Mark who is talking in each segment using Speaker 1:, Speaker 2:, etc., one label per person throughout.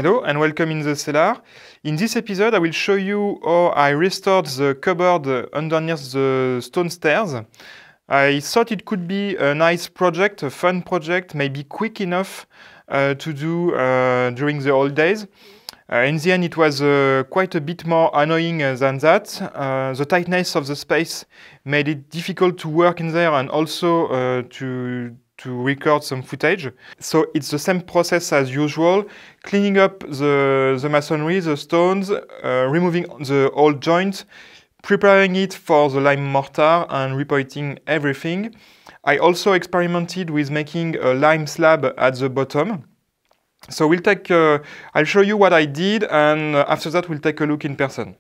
Speaker 1: Hello and welcome in the Cellar. In this episode I will show you how I restored the cupboard underneath the stone stairs. I thought it could be a nice project, a fun project, maybe quick enough to do during the holidays. In the end it was quite a bit more annoying than that. The tightness of the space made it difficult to work in there and also to record some footage. So it's the same process as usual, cleaning up the masonry, the stones, removing the old joints, preparing it for the lime mortar and repointing everything. I also experimented with making a lime slab at the bottom. So I'll show you what I did, and after that we'll take a look in person.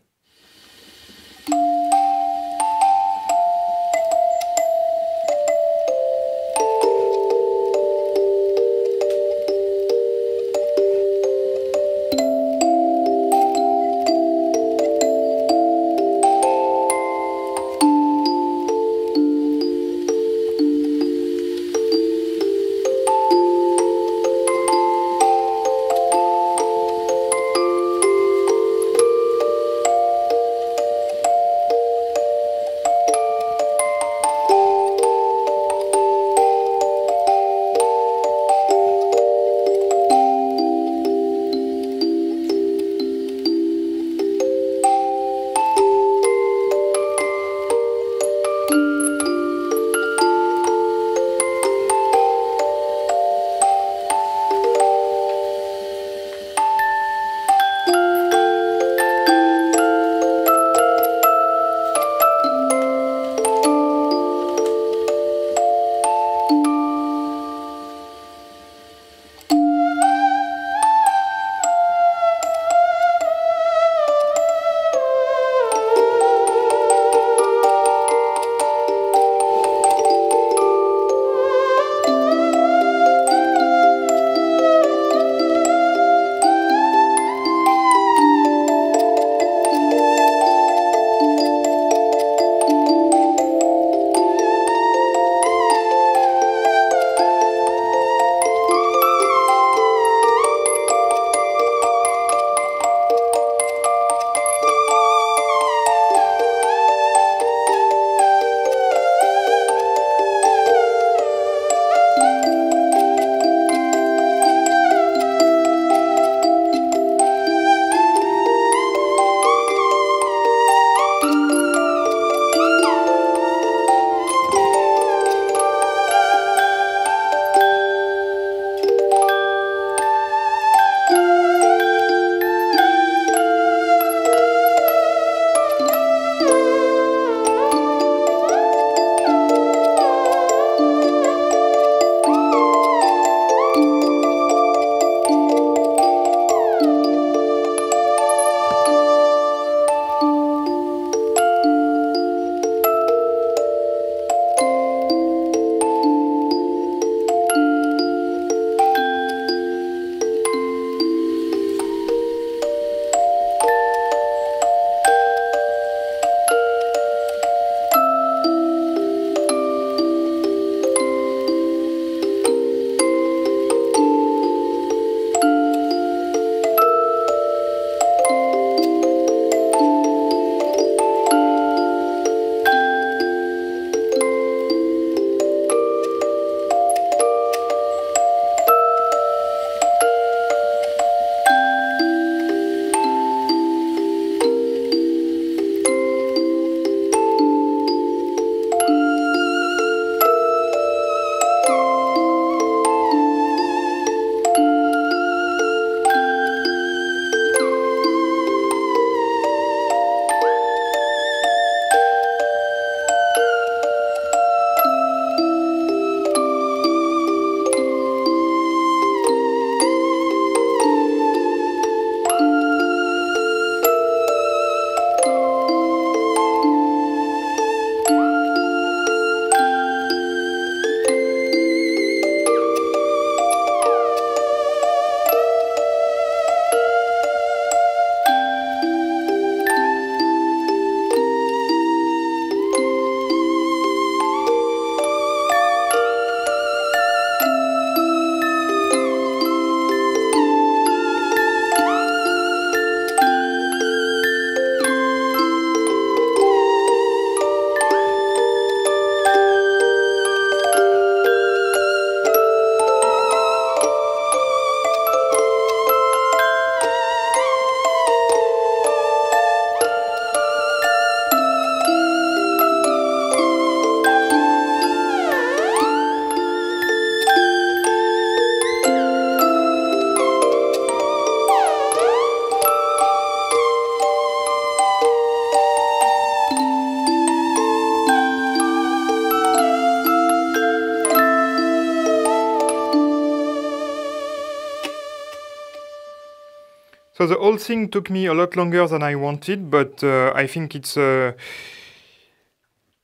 Speaker 1: So the whole thing took me a lot longer than I wanted, but I think it's a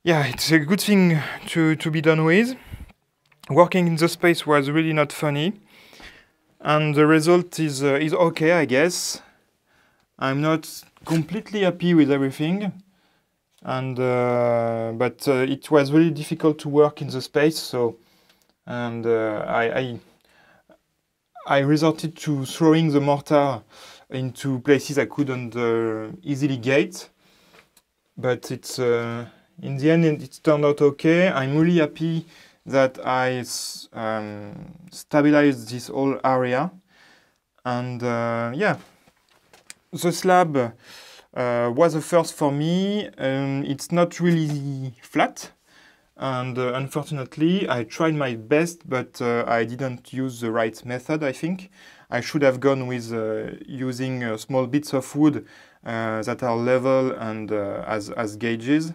Speaker 1: good thing to be done with. Working in the space was really not funny, and the result is okay, I guess. I'm not completely happy with everything, and but it was really difficult to work in the space. So, and I resorted to throwing the mortar into places I couldn't easily gate. But it's in the end it turned out okay. I'm really happy that I stabilized this whole area, and yeah, the slab was a first for me. It's not really flat, and unfortunately I tried my best, but I didn't use the right method. I think I should have gone with using small bits of wood that are level and as gauges,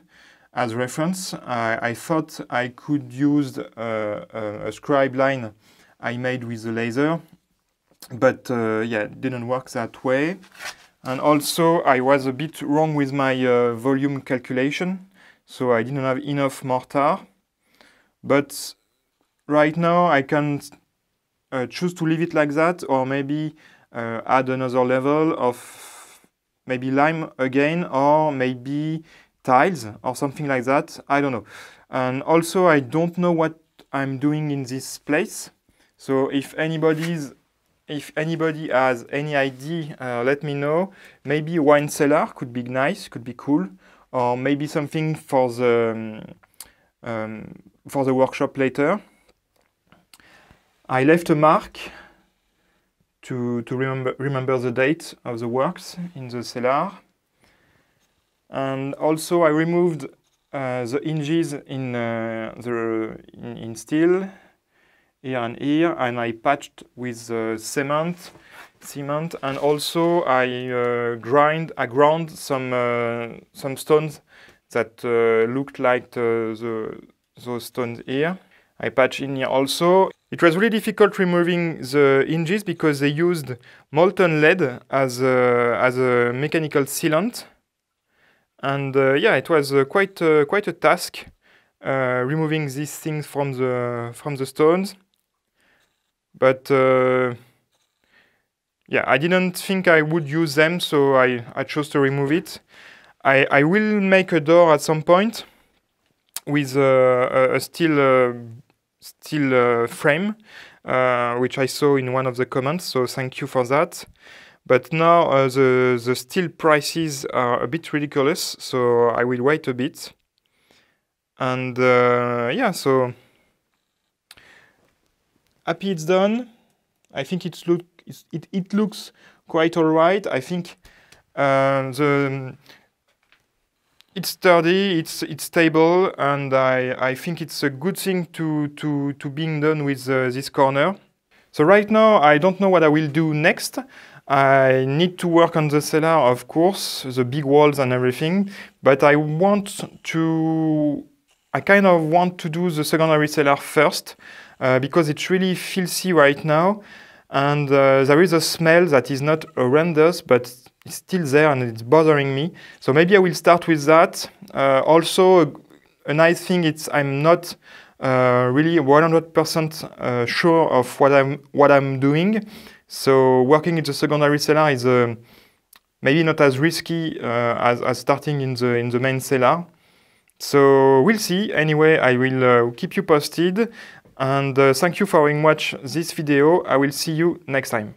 Speaker 1: as reference. I thought I could use a scribe line I made with the laser, but yeah, it didn't work that way. And also I was a bit wrong with my volume calculation, so I didn't have enough mortar. But right now I can choose to leave it like that, or maybe add another level of maybe lime again, or maybe tiles or something like that. I don't know. And also I don't know what I'm doing in this place. So if anybody has any idea, let me know. Maybe a wine cellar could be nice, could be cool, or maybe something for the workshop later. I left a mark to remember the date of the works in the cellar, and also I removed the hinges in steel here and here, and I patched with cement, and also I ground some stones that looked like those stones here. I patched in here also. It was really difficult removing the hinges because they used molten lead as a mechanical sealant, and yeah, it was quite a task removing these things from the stones. But yeah, I didn't think I would use them, so I chose to remove it. I will make a door at some point with a steel frame, which I saw in one of the comments, so thank you for that. But now the steel prices are a bit ridiculous, so I will wait a bit. And yeah, so happy it's done. I think it looks quite alright. I think it's sturdy, it's stable, and I think it's a good thing to being done with this corner. So right now I don't know what I will do next. I need to work on the cellar, of course, the big walls and everything, but I kind of want to do the secondary cellar first, because it's really filthy right now, and there is a smell that is not horrendous, but it's still there and it's bothering me. So maybe I will start with that. Also, a nice thing is I'm not really 100% sure of what I'm doing. So working in the secondary cellar is maybe not as risky as starting in the main cellar. So we'll see. Anyway, I will keep you posted. And thank you for watching this video. I will see you next time.